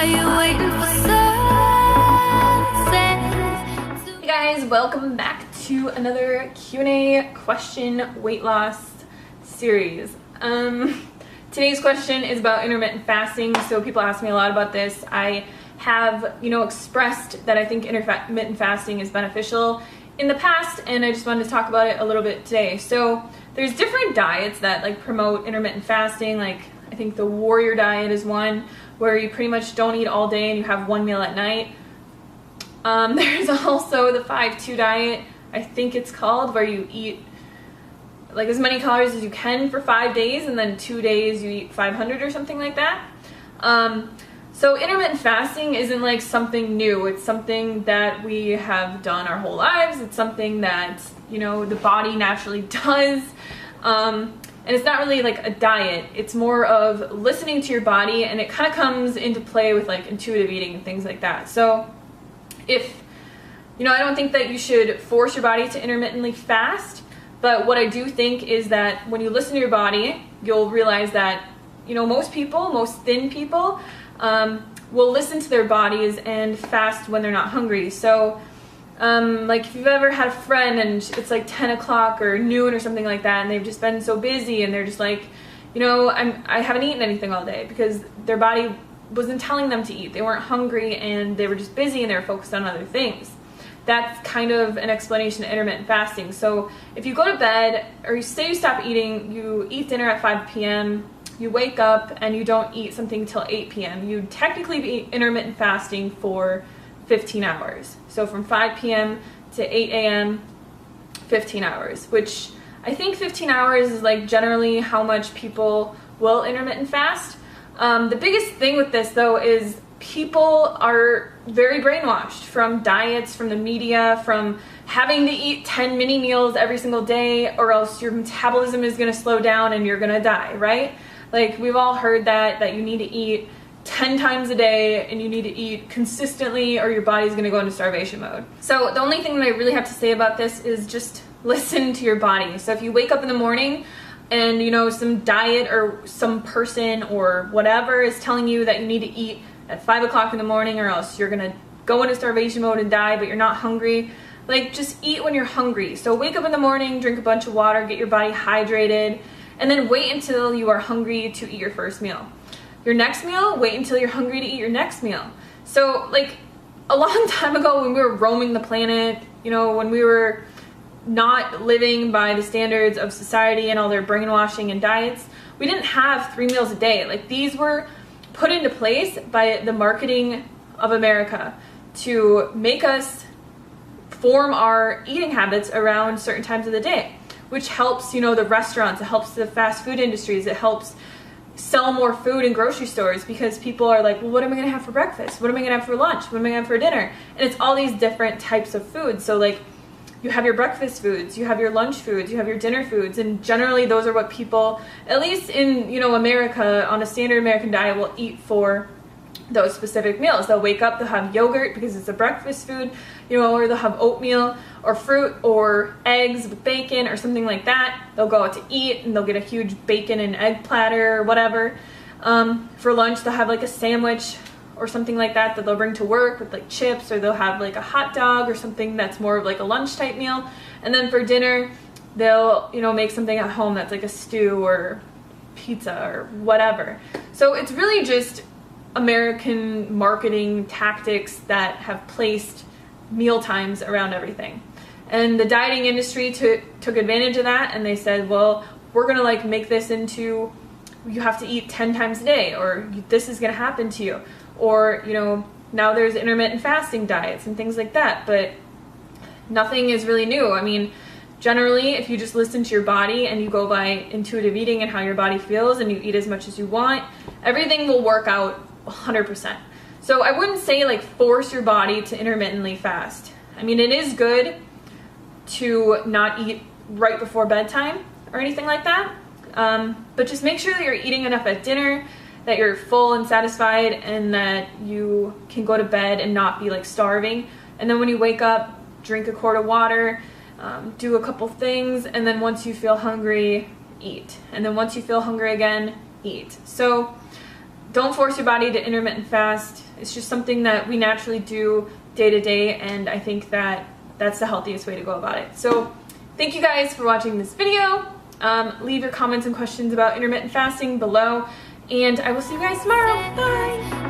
Are you waiting for sunset? Hey guys, welcome back to another Q&A question weight loss series. Today's question is about intermittent fasting. So people ask me a lot about this. I have, expressed that I think intermittent fasting is beneficial in the past, and I just wanted to talk about it a little bit today. So there's different diets that promote intermittent fasting. I think the warrior diet is one where you pretty much don't eat all day and you have one meal at night. There's also the 5-2 diet, I think it's called, where you eat as many calories as you can for 5 days, and then 2 days you eat 500 or something like that. So intermittent fasting isn't something new. It's something that we have done our whole lives. It's something that, the body naturally does. And it's not really a diet. It's more of listening to your body, and it kind of comes into play with intuitive eating and things like that. So if, I don't think that you should force your body to intermittently fast, but what I do think is that when you listen to your body, you'll realize that, most thin people, will listen to their bodies and fast when they're not hungry. So if you've ever had a friend and it's 10 o'clock or noon or something like that, and they've just been so busy and they're just I haven't eaten anything all day because their body wasn't telling them to eat. They weren't hungry and they were just busy and they were focused on other things. That's kind of an explanation of intermittent fasting. So if you go to bed, or you say you stop eating, you eat dinner at 5 p.m., you wake up and you don't eat something till 8 p.m., you'd technically be intermittent fasting for 15 hours. So from 5 p.m. to 8 a.m., 15 hours, which I think 15 hours is generally how much people will intermittent fast. The biggest thing with this though is people are very brainwashed from diets, from the media, from having to eat 10 mini meals every single day, or else your metabolism is going to slow down and you're going to die, right? We've all heard that you need to eat 10 times a day and you need to eat consistently or your body's going to go into starvation mode. So the only thing that I really have to say about this is just listen to your body. So if you wake up in the morning and some diet or some person or whatever is telling you that you need to eat at 5 o'clock in the morning or else you're going to go into starvation mode and die, but you're not hungry, just eat when you're hungry. So wake up in the morning, drink a bunch of water, get your body hydrated, and then wait until you are hungry to eat your first meal. Your next meal, wait until you're hungry to eat your next meal. So a long time ago when we were roaming the planet, when we were not living by the standards of society and all their brainwashing and diets, we didn't have 3 meals a day. These were put into place by the marketing of America to make us form our eating habits around certain times of the day, which helps, the restaurants, it helps the fast food industries, it helps sell more food in grocery stores because people are well, what am I going to have for breakfast? What am I going to have for lunch? What am I going to have for dinner? And it's all these different types of foods. So you have your breakfast foods, you have your lunch foods, you have your dinner foods, and generally those are what people, at least in, America, on a standard American diet, will eat for those specific meals. They'll wake up, they'll have yogurt because it's a breakfast food, or they'll have oatmeal or fruit or eggs with bacon or something like that. They'll go out to eat and they'll get a huge bacon and egg platter or whatever. For lunch, they'll have a sandwich or something like that they'll bring to work with chips, or they'll have a hot dog or something that's more of a lunch type meal. And then for dinner, they'll, make something at home that's a stew or pizza or whatever. So it's really just American marketing tactics that have placed meal times around everything. And the dieting industry took advantage of that, and they said, well, we're gonna make this into, you have to eat 10 times a day, or this is gonna happen to you. Or, now there's intermittent fasting diets and things like that, but nothing is really new. I mean, generally, if you just listen to your body and you go by intuitive eating and how your body feels, and you eat as much as you want, everything will work out 100%. So I wouldn't say force your body to intermittently fast. I mean, it is good to not eat right before bedtime or anything like that, but just make sure that you're eating enough at dinner, that you're full and satisfied, and that you can go to bed and not be starving. And then when you wake up, drink a quart of water, do a couple things, and then once you feel hungry, eat. And then once you feel hungry again, eat. So don't force your body to intermittent fast. It's just something that we naturally do day to day, and I think that that's the healthiest way to go about it. So thank you guys for watching this video. Leave your comments and questions about intermittent fasting below, and I will see you guys tomorrow. Bye!